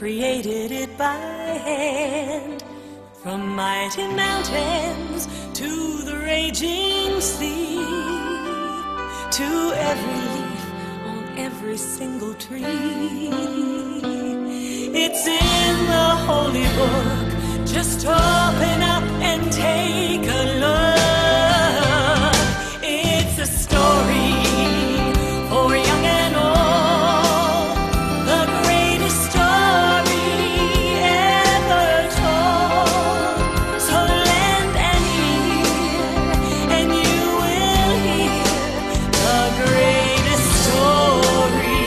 created it by hand. From mighty mountains to the raging sea, to every leaf on every single tree. It's in the holy book. Just open up and take a look. It's a story for young and old, the greatest story ever told. So lend an ear and you will hear the greatest story.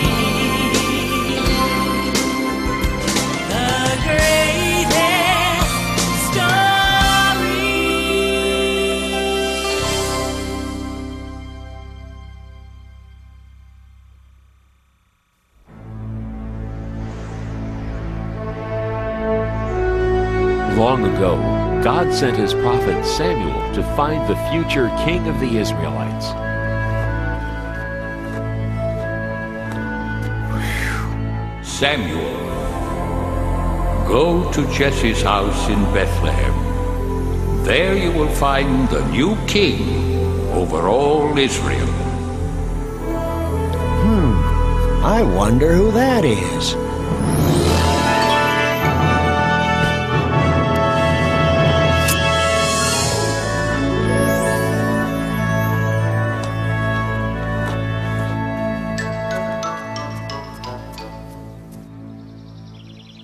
The greatest story. Long ago, God sent his prophet Samuel to find the future king of the Israelites. Samuel, go to Jesse's house in Bethlehem. There you will find the new king over all Israel. I wonder who that is.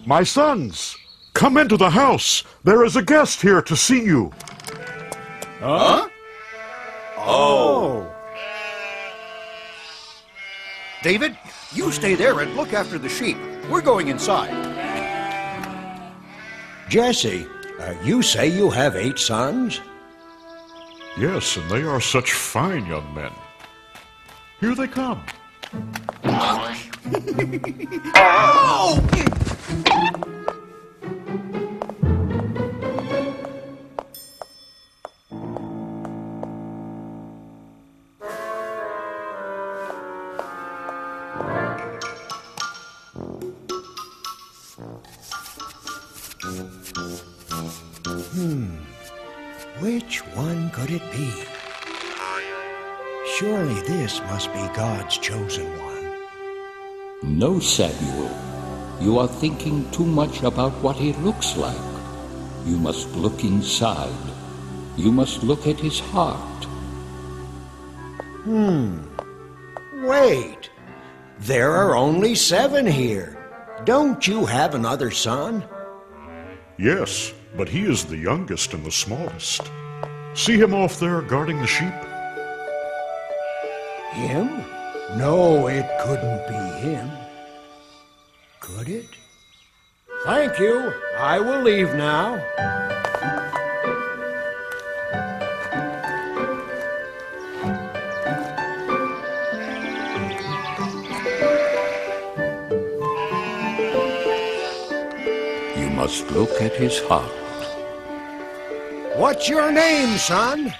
My sons, come into the house. There is a guest here to see you. Huh? Oh. David, you stay there and look after the sheep. We're going inside. Jesse, you say you have 8 sons? Yes, and they are such fine young men. Here they come. Oh! Which one could it be? Surely this must be God's chosen one. No, Samuel. You are thinking too much about what he looks like. You must look inside. You must look at his heart. Wait. There are only 7 here. Don't you have another son? Yes, but he is the youngest and the smallest. See him off there guarding the sheep? Him? No, it couldn't be him. Could it? Thank you. I will leave now. You must look at his heart. What's your name, son?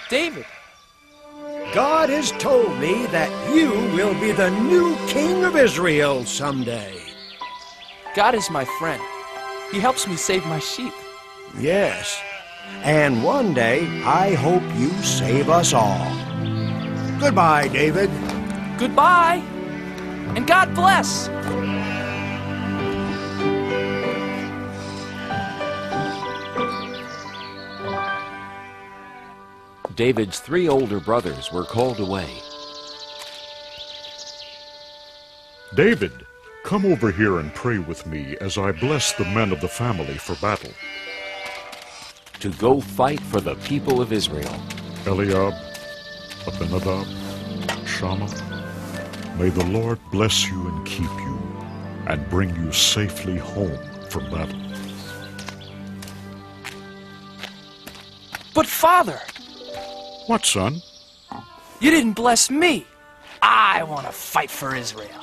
David. God has told me that you will be the new king of Israel someday. God is my friend. He helps me save my sheep. Yes, and one day I hope you save us all. Goodbye, David. Goodbye, and God bless. David's 3 older brothers were called away. David, come over here and pray with me as I bless the men of the family for battle. To go fight for the people of Israel. Eliab, Abinadab, Shammah, may the Lord bless you and keep you, and bring you safely home from battle. But Father, What, son? you didn't bless me. I want to fight for Israel.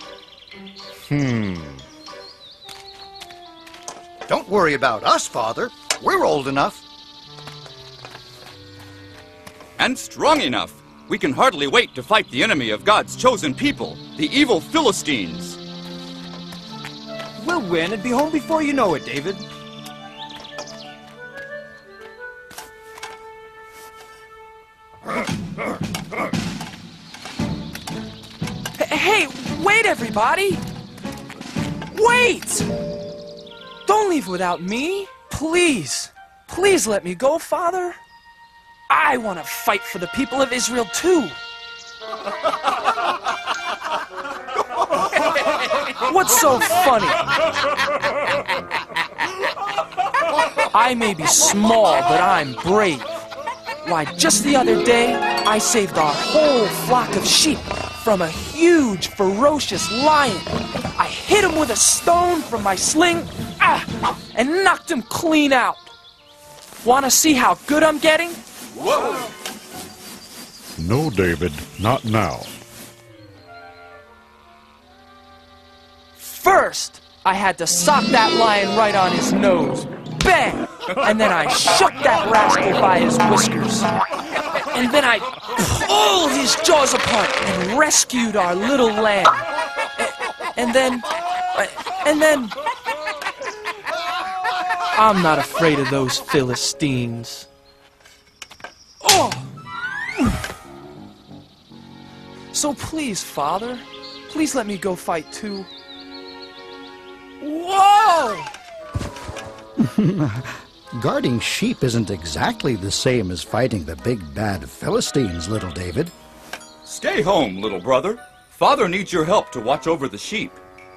Don't worry about us, Father. We're old enough. And strong enough. We can hardly wait to fight the enemy of God's chosen people, the evil Philistines. We'll should win and be home before you know it, David. Hey, wait, everybody! Wait! Don't leave without me, please. Please let me go, Father. I want to fight for the people of Israel, too. What's so funny? I may be small, but I'm brave. Why, just the other day, I saved our whole flock of sheep from a huge, ferocious lion. I hit him with a stone from my sling, and knocked him clean out. Want to see how good I'm getting? Whoa! No, David, not now. First, I had to sock that lion right on his nose. Bang! And then I shook that rascal by his whiskers. And then I pulled his jaws apart and rescued our little lamb. And then... I'm not afraid of those Philistines. Oh! So please, Father, please let me go fight too. Whoa! Guarding sheep isn't exactly the same as fighting the big bad Philistines, little David. Stay home, little brother. Father needs your help to watch over the sheep,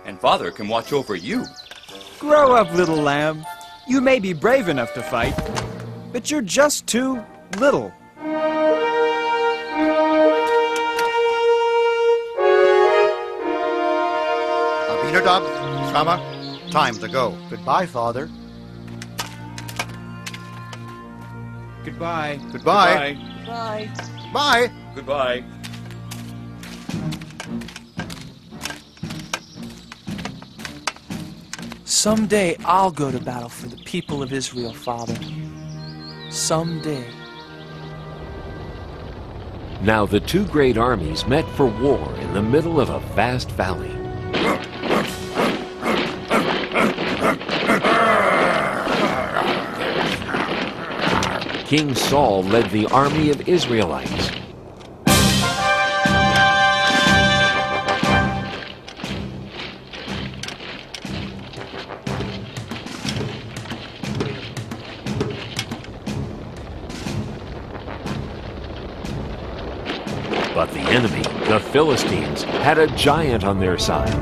and Father can watch over you. Grow up, little lamb. You may be brave enough to fight, but you're just too little. Abinadab, Shammah, time to go. Goodbye, Father. Goodbye. Goodbye. Bye. Bye. Goodbye. Someday I'll go to battle for the people of Israel, Father. Someday. Now the two great armies met for war in the middle of a vast valley. King Saul led the army of Israelites. But the enemy, the Philistines, had a giant on their side.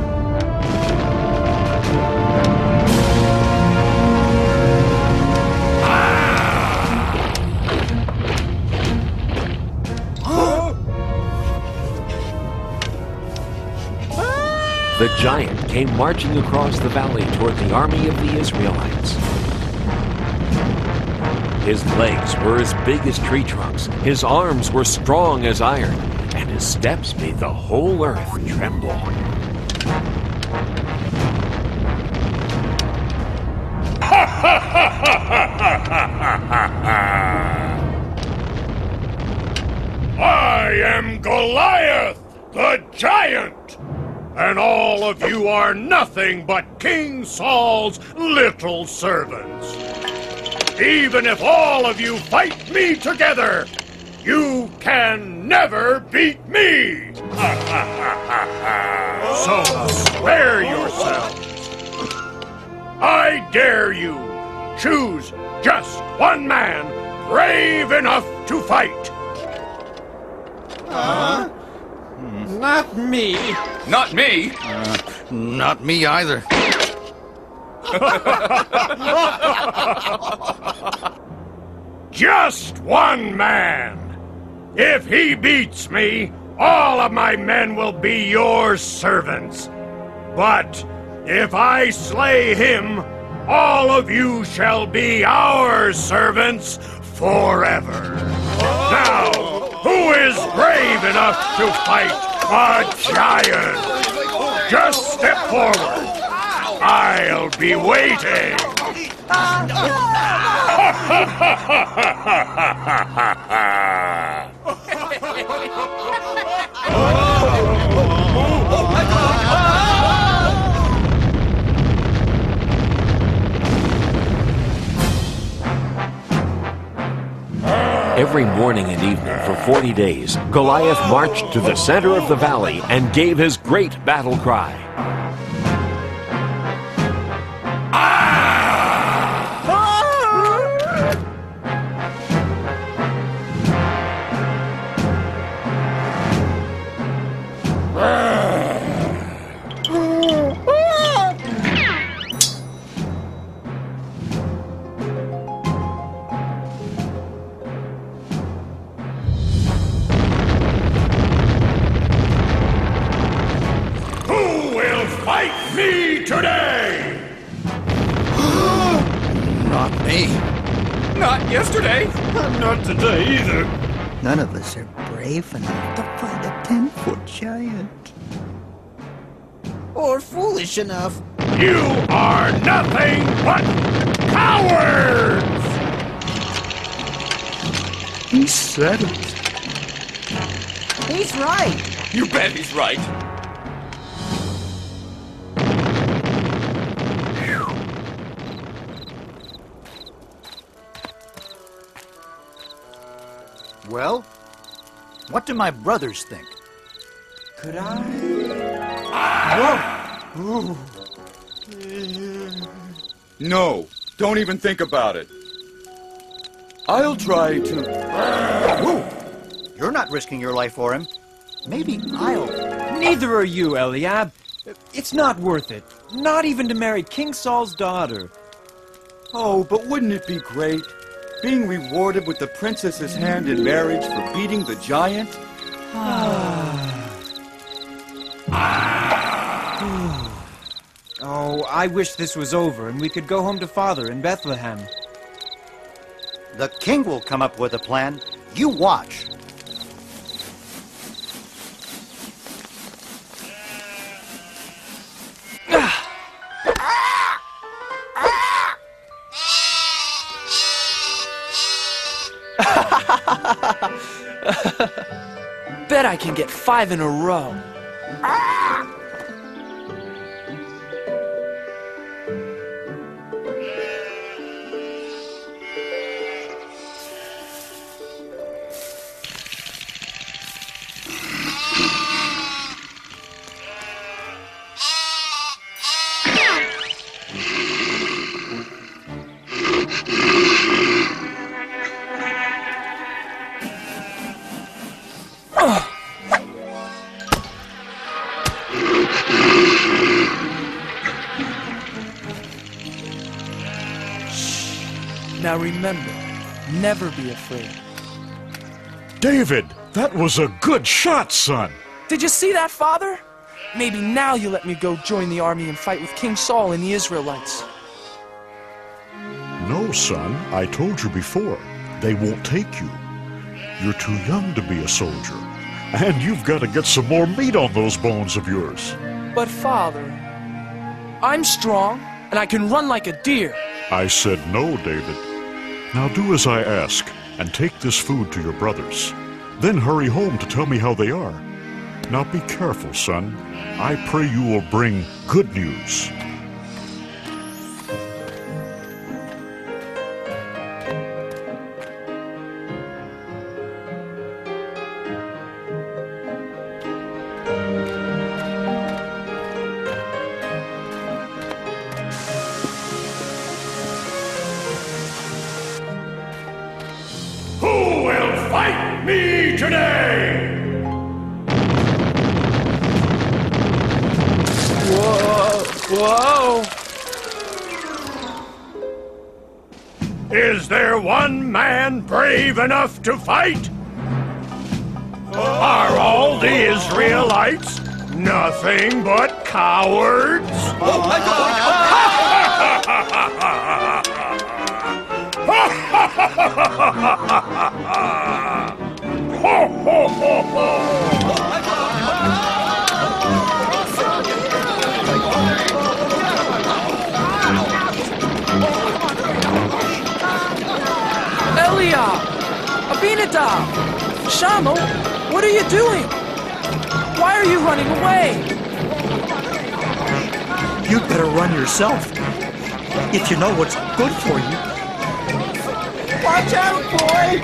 The giant came marching across the valley toward the army of the Israelites. His legs were as big as tree trunks, his arms were strong as iron, and his steps made the whole earth tremble. I am Goliath, the giant! And all of you are nothing but King Saul's little servants. Even if all of you fight me together, you can never beat me! So spare yourselves. I dare you, choose just one man brave enough to fight. Not me. Not me! Not me either. Just one man. If he beats me, all of my men will be your servants. But if I slay him, all of you shall be our servants forever. Now, who is brave enough to fight a giant? Just step forward. I'll be waiting. Every morning and evening for 40 days, Goliath marched to the center of the valley and gave his great battle cry. Me today! Not me. Not yesterday. Not today either. None of us are brave enough to fight a 10-foot giant. Or foolish enough. You are nothing but cowards! He said it. He's right. You bet he's right. Well, what do my brothers think? Could I? Whoa! No, don't even think about it. I'll try to... Whoa! You're not risking your life for him. Maybe I'll... Neither are you, Eliab. It's not worth it. Not even to marry King Saul's daughter. Oh, but wouldn't it be great? Being rewarded with the princess's hand in marriage for beating the giant? Oh, I wish this was over and we could go home to Father in Bethlehem. The king will come up with a plan. You watch. Bet I can get 5 in a row. Now remember, never be afraid. David, that was a good shot, son. Did you see that, Father? Maybe now you let me go join the army and fight with King Saul and the Israelites. No, son, I told you before. They won't take you. You're too young to be a soldier. And you've got to get some more meat on those bones of yours. But Father, I'm strong and I can run like a deer. I said no, David. Now do as I ask, and take this food to your brothers. Then hurry home to tell me how they are. Now be careful, son. I pray you will bring good news. Fight me today! Whoa! Is there one man brave enough to fight? Are all the Israelites nothing but cowards? Eliab! Abinadab! Shammah, what are you doing? Why are you running away? You'd better run yourself. If you know what's good for you. Watch out, boy!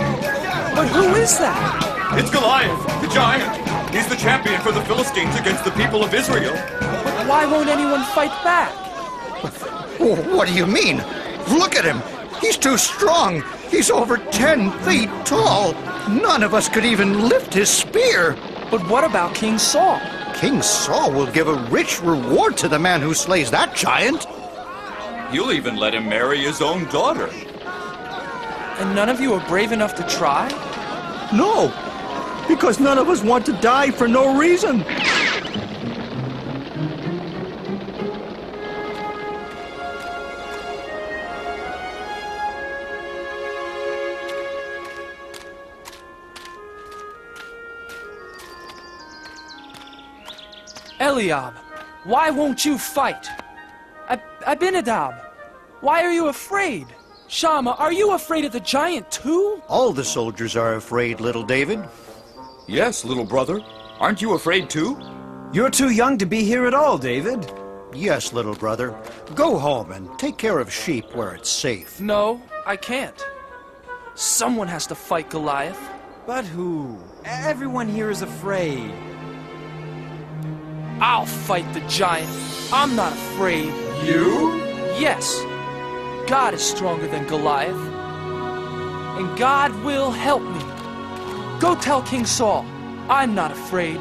But who is that? It's Goliath, the giant. He's the champion for the Philistines against the people of Israel. But why won't anyone fight back? What do you mean? Look at him. He's too strong. He's over 10 feet tall. None of us could even lift his spear. But what about King Saul? King Saul will give a rich reward to the man who slays that giant. You'll even let him marry his own daughter. And none of you are brave enough to try? No, because none of us want to die for no reason. Eliab, why won't you fight? Abinadab, why are you afraid? Shammah, are you afraid of the giant too? All the soldiers are afraid, little David. Yes, little brother. Aren't you afraid too? You're too young to be here at all, David. Yes, little brother. Go home and take care of sheep where it's safe. No, I can't. Someone has to fight Goliath. But who? Everyone here is afraid. I'll fight the giant. I'm not afraid. You? Yes. God is stronger than Goliath. And God will help me. Go tell King Saul, I'm not afraid.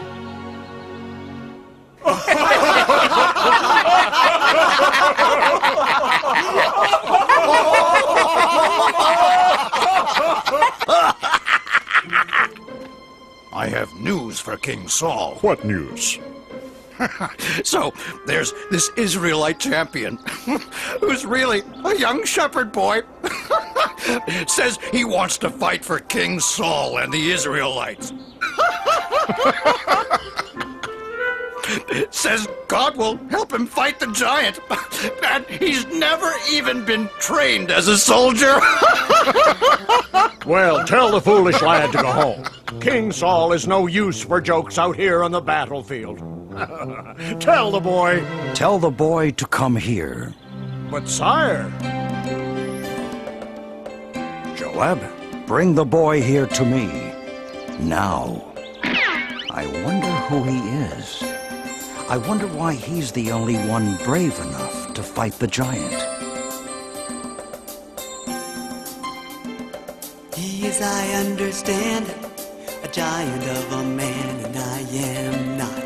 I have news for King Saul. What news? So, there's this Israelite champion, who's really a young shepherd boy, says he wants to fight for King Saul and the Israelites. Says God will help him fight the giant, and he's never even been trained as a soldier. Well, tell the foolish lad to go home. King Saul is no use for jokes out here on the battlefield. Tell the boy. Tell the boy to come here. But sire... Joab, bring the boy here to me. Now. I wonder who he is. I wonder why he's the only one brave enough to fight the giant. He is, I understand, a giant of a man, and I am not.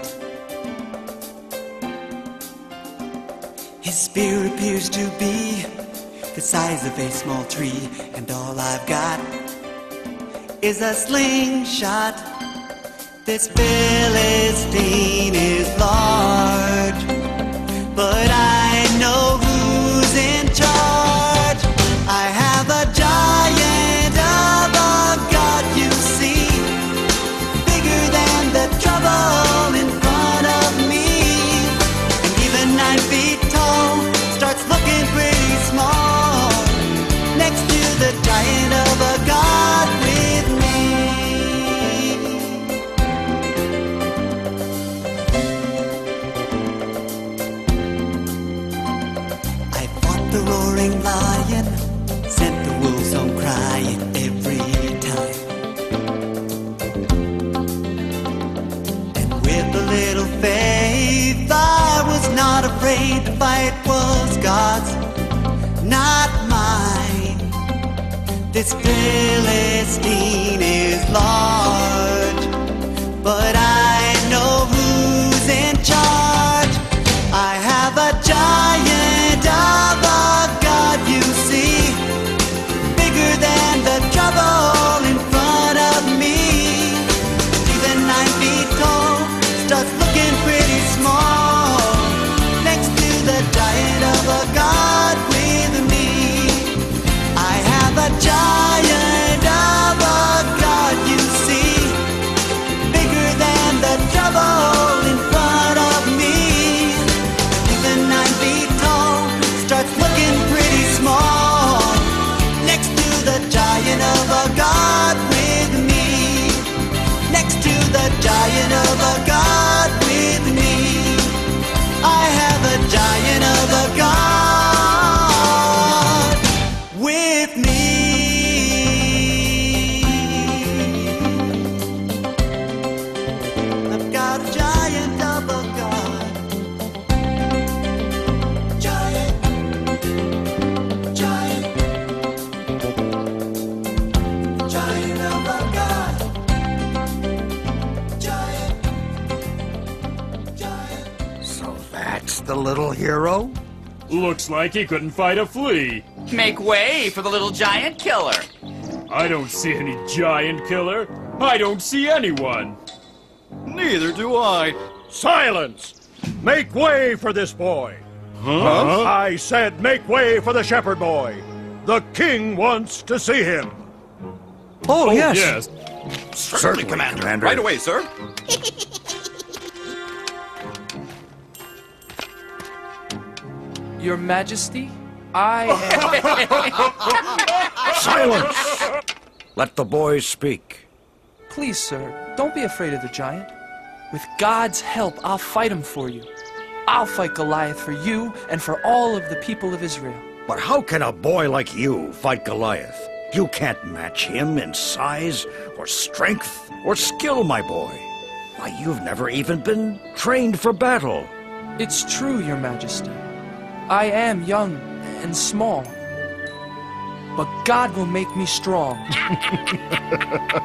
His spear appears to be the size of a small tree, and all I've got is a slingshot. This Philistine is large, but I know who's in charge. I have a giant of a God, you see, bigger than the trouble in front of me. And even 9 feet tall starts looking pretty small next to the giant of a God with me. The roaring lion sent the wolves home crying every time. And with a little faith, I was not afraid. The fight was God's, not mine. This Philistine is large, but I know who's in charge. I have a giant of a God, you see, bigger than the trouble in front of me. Even 9 feet tall starts looking pretty small next to the giant of a God with me. I have a giant of a God, you see, bigger than little hero? Looks like he couldn't fight a flea. Make way for the little giant killer. I don't see any giant killer. I don't see anyone. Neither do I. Silence! Make way for this boy. Huh? I said make way for the shepherd boy. The king wants to see him. Oh, yes. Yes. Certainly, Commander. Right away, sir. Your Majesty, I am... Silence! Let the boys speak. Please, sir, don't be afraid of the giant. With God's help, I'll fight him for you. I'll fight Goliath for you and for all of the people of Israel. But how can a boy like you fight Goliath? You can't match him in size, or strength, or skill, my boy. Why, you've never even been trained for battle. It's true, Your Majesty. I am young and small. But God will make me strong.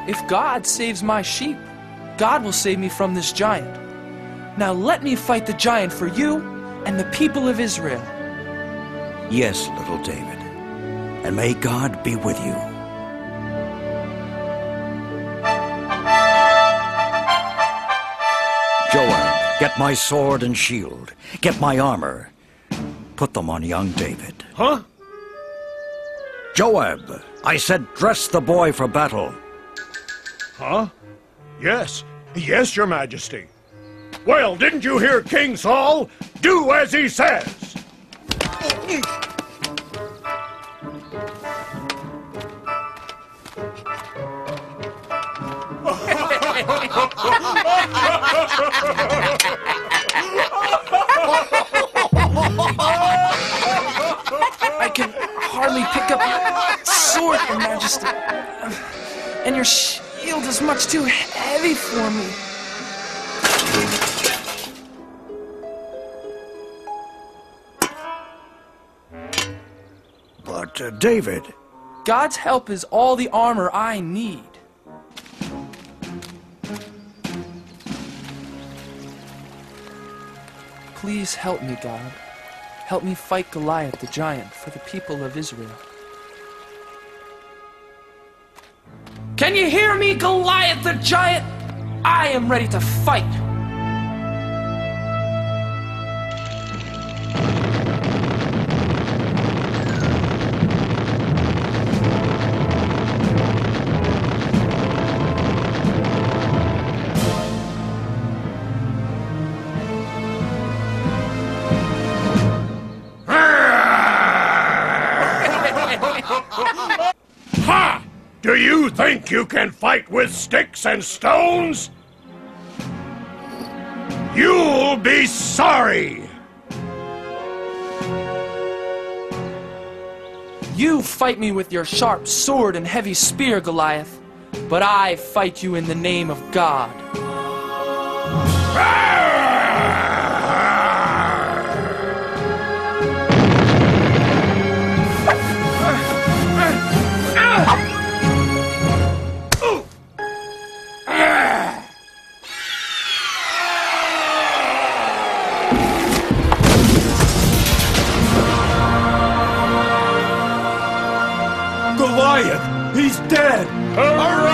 If God saves my sheep, God will save me from this giant. Now let me fight the giant for you and the people of Israel. Yes, little David. And may God be with you. Joab, get my sword and shield. Get my armor. Put them on young David. Huh? Joab, I said dress the boy for battle. Huh? Yes. Yes, Your Majesty. Well, didn't you hear King Saul? Do as he says. I can hardly pick up your sword, Your Majesty. And your shield is much too heavy for me. But, David... God's help is all the armor I need. Please help me, God. Help me fight Goliath the giant for the people of Israel. Can you hear me, Goliath the giant? I am ready to fight. Ha! Do you think you can fight with sticks and stones? You'll be sorry! You fight me with your sharp sword and heavy spear, Goliath, but I fight you in the name of God. Goliath! He's dead! Hooray!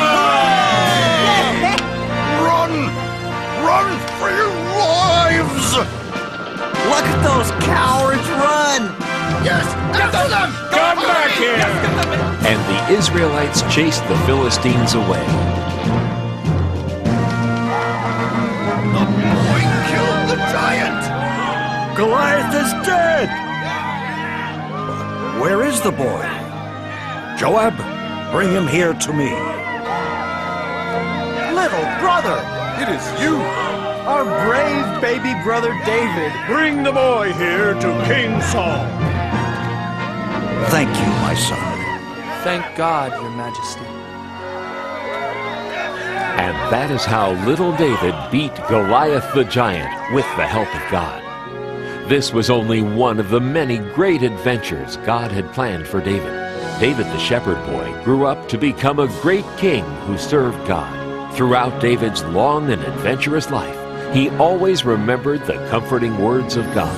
Run! Run for your lives! Look at those cowards run! Yes! Get to them! Come back here! And the Israelites chased the Philistines away. The boy killed the giant! Goliath is dead! Where is the boy? Joab, bring him here to me. Little brother! It is you! Our brave baby brother David! Bring the boy here to King Saul. Thank you, my son. Thank God, Your Majesty. And that is how little David beat Goliath the giant with the help of God. This was only one of the many great adventures God had planned for David. David the shepherd boy grew up to become a great king who served God. Throughout David's long and adventurous life, he always remembered the comforting words of God.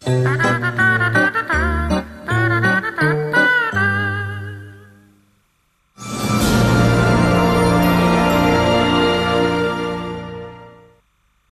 Bye.